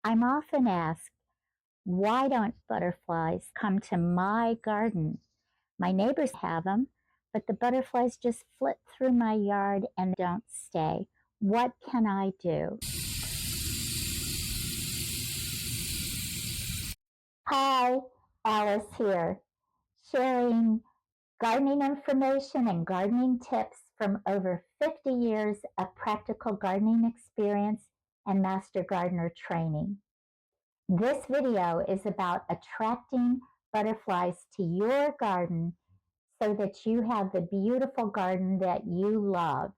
I'm often asked, why don't butterflies come to my garden? My neighbors have them, but the butterflies just flit through my yard and don't stay. What can I do? Hi, Alice here, sharing gardening information and gardening tips from over 50 years of practical gardening experience and master gardener training. This video is about attracting butterflies to your garden so that you have the beautiful garden that you love.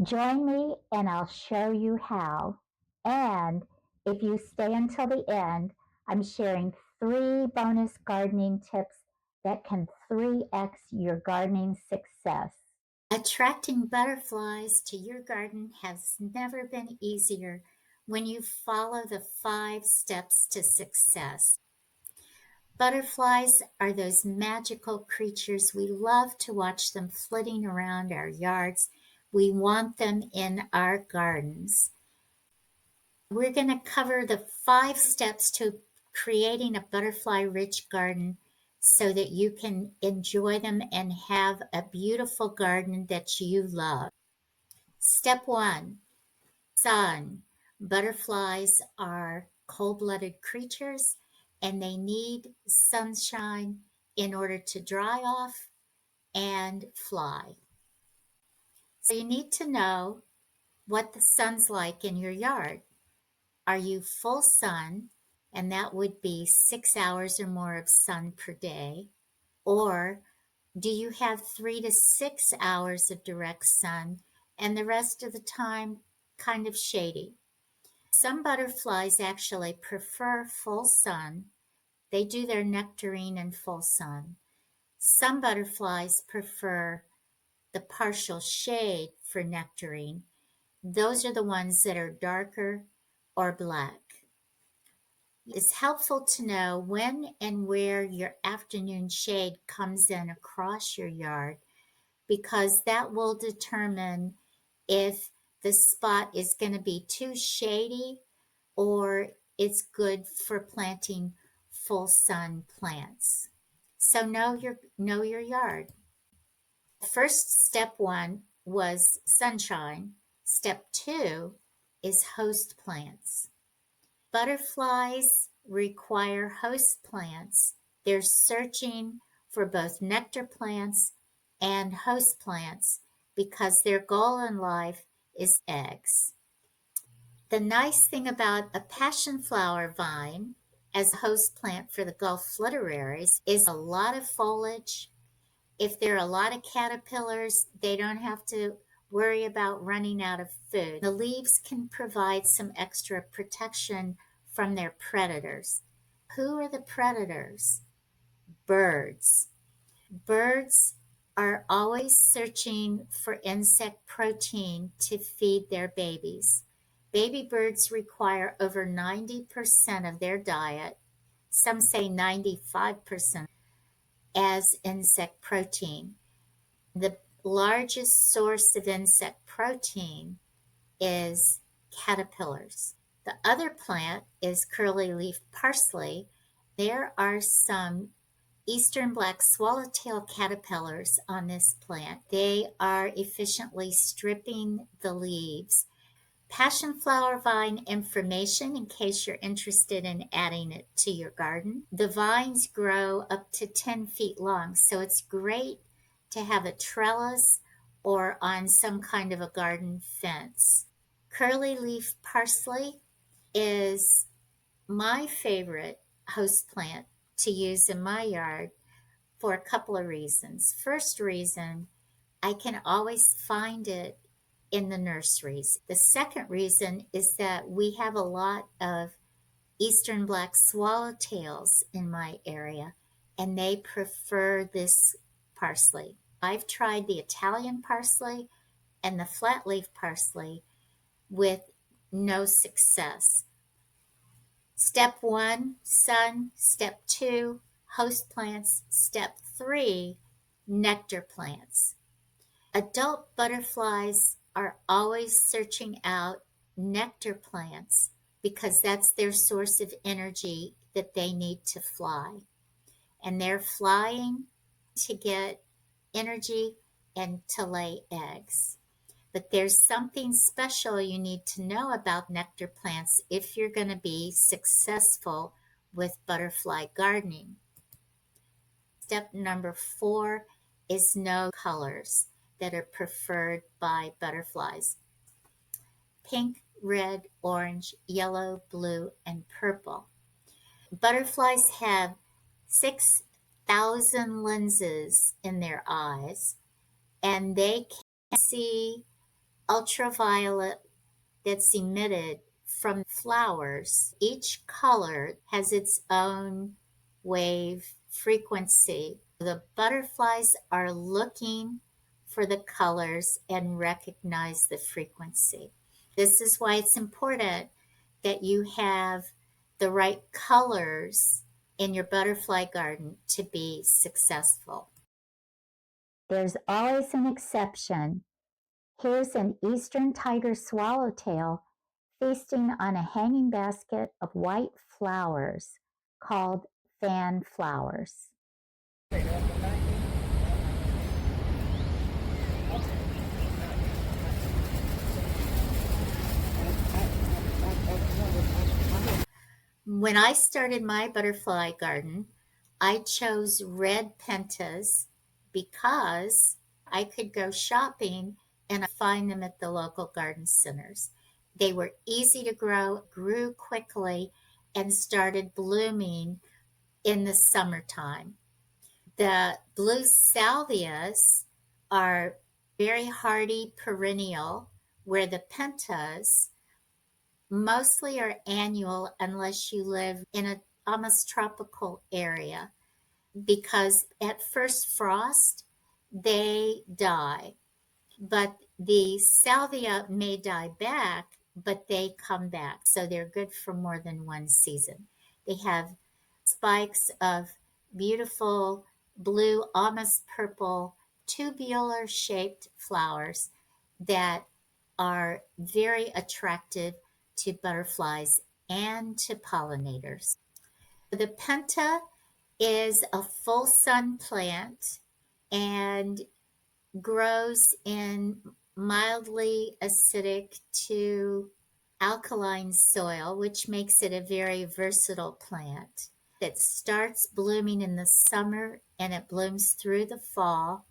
Join me and I'll show you how. And if you stay until the end, I'm sharing 3 bonus gardening tips that can 3x your gardening success. Attracting butterflies to your garden has never been easier when you follow the 5 steps to success. Butterflies are those magical creatures. We love to watch them flitting around our yards. We want them in our gardens. We're going to cover the 5 steps to creating a butterfly-rich garden so that you can enjoy them and have a beautiful garden that you love. Step 1, sun. Butterflies are cold-blooded creatures and they need sunshine in order to dry off and fly. So you need to know what the sun's like in your yard. Are you full sun? And that would be 6 hours or more of sun per day. Or do you have 3 to 6 hours of direct sun and the rest of the time kind of shady? Some butterflies actually prefer full sun. They do their nectarine in full sun. Some butterflies prefer the partial shade for nectarine. Those are the ones that are darker or black. It's helpful to know when and where your afternoon shade comes in across your yard because that will determine if the spot is going to be too shady or it's good for planting full sun plants. So know your yard. First, step 1 was sunshine. Step 2 is host plants. Butterflies require host plants. They're searching for both nectar plants and host plants because their goal in life is eggs. The nice thing about a passion flower vine as a host plant for the Gulf flitterraries is a lot of foliage. If there are a lot of caterpillars, they don't have to worry about running out of food. The leaves can provide some extra protection from their predators. Who are the predators? Birds. Birds are always searching for insect protein to feed their babies. Baby birds require over 90% of their diet, some say 95%, as insect protein. The largest source of insect protein is caterpillars. The other plant is curly leaf parsley. There are some eastern black swallowtail caterpillars on this plant. They are efficiently stripping the leaves. Passion flower vine information in case you're interested in adding it to your garden. The vines grow up to 10 feet long, so it's great to have a trellis or on some kind of a garden fence. Curly leaf parsley is my favorite host plant to use in my yard for a couple of reasons. First reason, I can always find it in the nurseries. The second reason is that we have a lot of eastern black swallowtails in my area, and they prefer this parsley. I've tried the Italian parsley and the flat leaf parsley with no success. Step 1, sun. Step 2, host plants. Step 3, nectar plants. Adult butterflies are always searching out nectar plants because that's their source of energy that they need to fly. And they're flying to get energy and to lay eggs. But there's something special you need to know about nectar plants if you're going to be successful with butterfly gardening. Step number 4 is know colors that are preferred by butterflies: pink, red, orange, yellow, blue, and purple. Butterflies have 6,000 lenses in their eyes, and they can see ultraviolet that's emitted from flowers. Each color has its own wave frequency. The butterflies are looking for the colors and recognize the frequency. This is why it's important that you have the right colors in your butterfly garden to be successful. There's always an exception. Here's an eastern tiger swallowtail feasting on a hanging basket of white flowers called fan flowers. When I started my butterfly garden, I chose red pentas because I could go shopping and find them at the local garden centers. They were easy to grow, grew quickly, and started blooming in the summertime. The blue salvias are very hardy perennial, where the pentas mostly are annual unless you live in a almost tropical area, because at first frost they die, but the salvia may die back, but they come back, so they're good for more than one season. They have spikes of beautiful blue, almost purple, tubular shaped flowers that are very attractive to butterflies and to pollinators. The penta is a full sun plant and grows in mildly acidic to alkaline soil, which makes it a very versatile plant. It starts blooming in the summer and it blooms through the fall.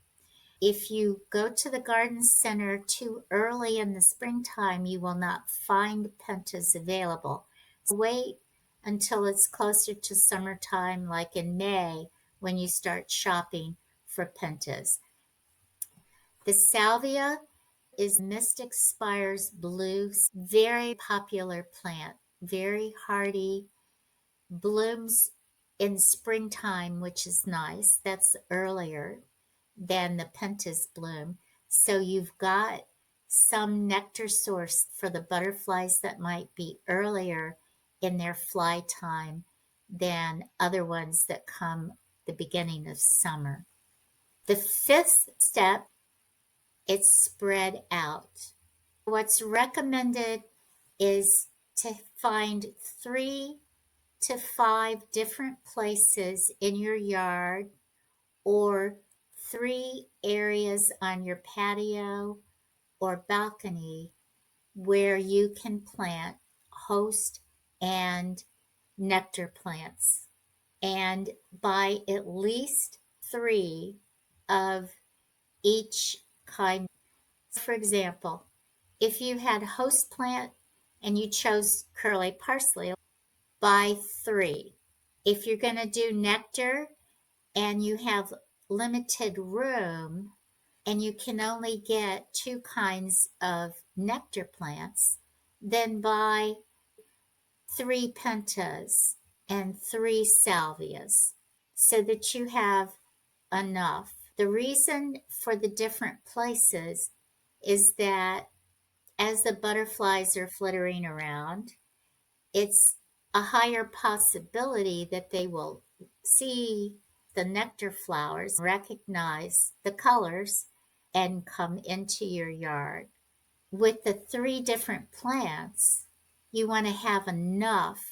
If you go to the garden center too early in the springtime, you will not find pentas available. So wait until it's closer to summertime, like in May, when you start shopping for pentas. The salvia is Mystic Spire's blue, very popular plant, very hardy, blooms in springtime, which is nice. That's earlier than the pentas bloom. So you've got some nectar source for the butterflies that might be earlier in their fly time than other ones that come the beginning of summer. The 5th step, it's spread out. What's recommended is to find 3 to 5 different places in your yard, or 3 areas on your patio or balcony where you can plant host and nectar plants, and buy at least 3 of each kind. For example, if you had host plant and you chose curly parsley, buy 3. If you're going to do nectar and you have limited room and you can only get 2 kinds of nectar plants, then buy 3 pentas and 3 salvias so that you have enough. The reason for the different places is that as the butterflies are flittering around, it's a higher possibility that they will see the nectar flowers, recognize the colors, and come into your yard. With the 3 different plants, You want to have enough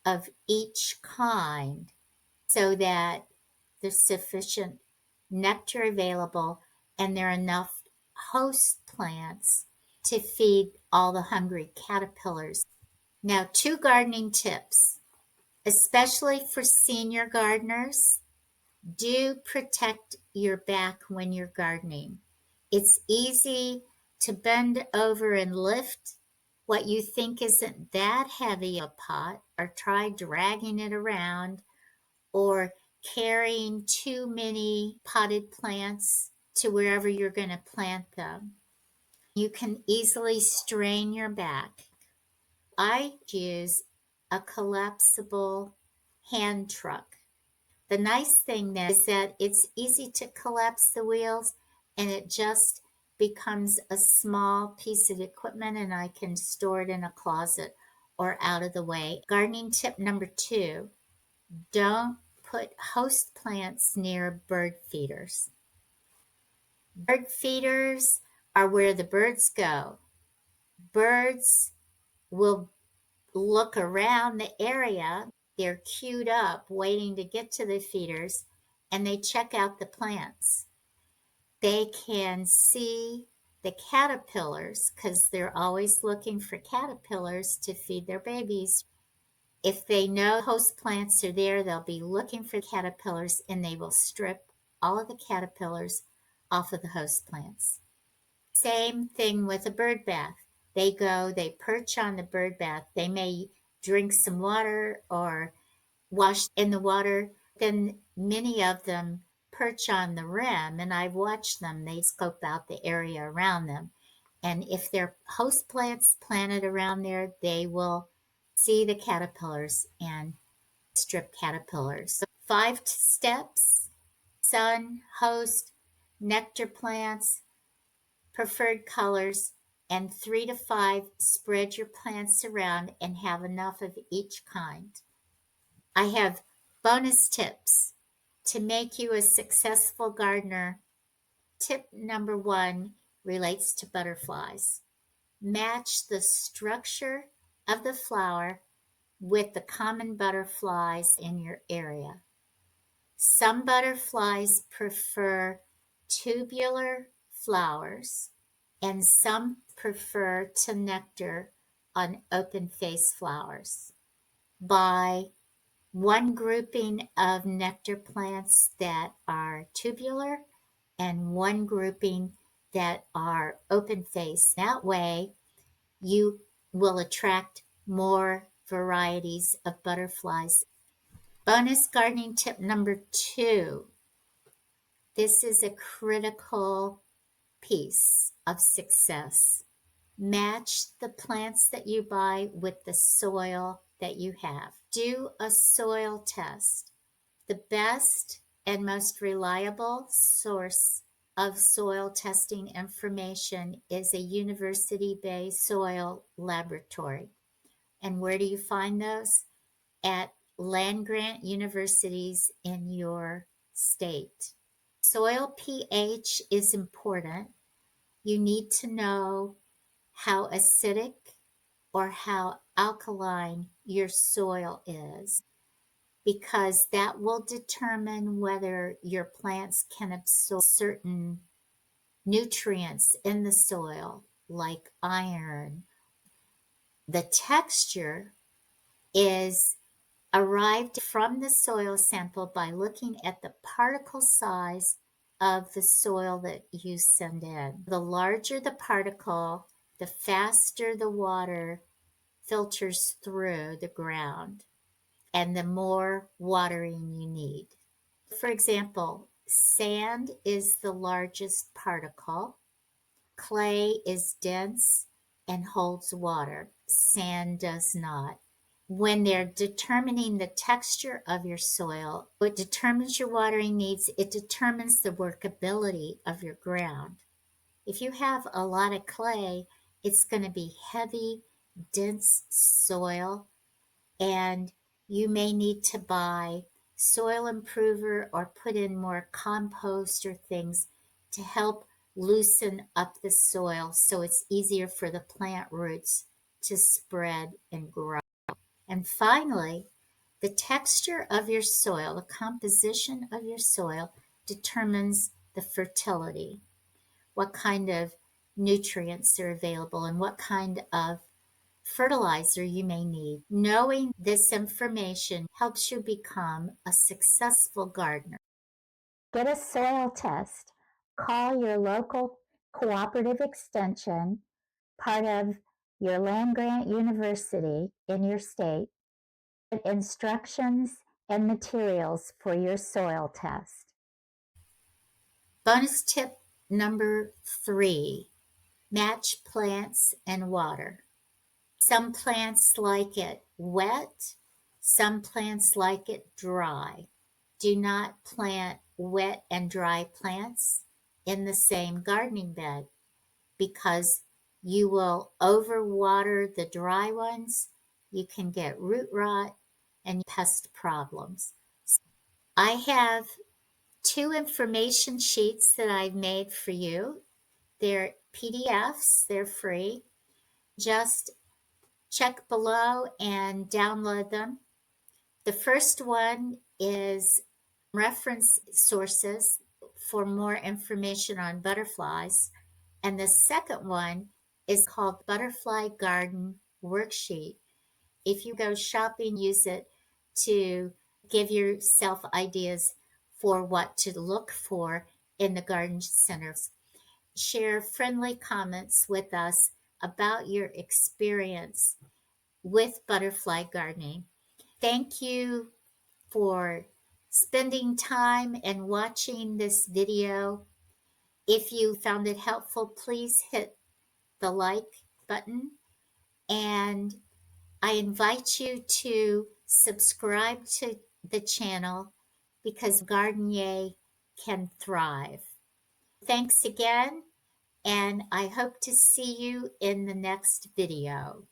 of each kind so that there's sufficient nectar available and there are enough host plants to feed all the hungry caterpillars. Now, 2 gardening tips, especially for senior gardeners. Do protect your back when you're gardening. It's easy to bend over and lift what you think isn't that heavy a pot, or try dragging it around, or carrying too many potted plants to wherever you're going to plant them. You can easily strain your back. I use a collapsible hand truck. The nice thing then is that it's easy to collapse the wheels, and it just becomes a small piece of equipment, and I can store it in a closet or out of the way. Gardening tip number 2, don't put host plants near bird feeders. Bird feeders are where the birds go. Birds will look around the area. They're queued up waiting to get to the feeders, and they check out the plants. They can see the caterpillars because they're always looking for caterpillars to feed their babies. If they know host plants are there, they'll be looking for caterpillars, and they will strip all of the caterpillars off of the host plants. Same thing with a bird bath. They go, they perch on the bird bath. They may drink some water or wash in the water. Then many of them perch on the rim, and I've watched them. They scope out the area around them. And if there are host plants planted around there, they will see the caterpillars and strip caterpillars. So 5 steps: sun, host, nectar plants, preferred colors, and 3 to 5, spread your plants around and have enough of each kind. I have bonus tips to make you a successful gardener. Tip number 1 relates to butterflies. Match the structure of the flower with the common butterflies in your area. Some butterflies prefer tubular flowers, and some prefer to nectar on open face flowers. Buy one grouping of nectar plants that are tubular and one grouping that are open face. That way, you will attract more varieties of butterflies. Bonus gardening tip number 2. This is a critical piece of success. Match the plants that you buy with the soil that you have. Do a soil test. The best and most reliable source of soil testing information is a university-based soil laboratory. And where do you find those? At land-grant universities in your state. Soil pH is important. You need to know how acidic or how alkaline your soil is, because that will determine whether your plants can absorb certain nutrients in the soil, like iron. The texture is arrived from the soil sample by looking at the particle size of the soil that you send in. The larger the particle, the faster the water filters through the ground, and the more watering you need. For example, sand is the largest particle. Clay is dense and holds water. Sand does not. When they're determining the texture of your soil, it determines your watering needs. It determines the workability of your ground. If you have a lot of clay, it's going to be heavy, dense soil, and you may need to buy soil improver or put in more compost or things to help loosen up the soil so it's easier for the plant roots to spread and grow. And finally, the texture of your soil, the composition of your soil determines the fertility, what kind of nutrients are available, and what kind of fertilizer you may need. Knowing this information helps you become a successful gardener. Get a soil test. Call your local cooperative extension, part of your land grant university in your state, get instructions and materials for your soil test. Bonus tip number 3, match plants and water. Some plants like it wet, some plants like it dry. Do not plant wet and dry plants in the same gardening bed because you will overwater the dry ones. You can get root rot and pest problems. I have 2 information sheets that I've made for you. They're PDFs, they're free. Just check below and download them. The first one is reference sources for more information on butterflies. And the second one is called Butterfly Garden Worksheet. If you go shopping, use it to give yourself ideas for what to look for in the garden centers. Share friendly comments with us about your experience with butterfly gardening. Thank you for spending time and watching this video. If you found it helpful, please hit the like button, and I invite you to subscribe to the channel because Gardenier can thrive. Thanks again, and I hope to see you in the next video.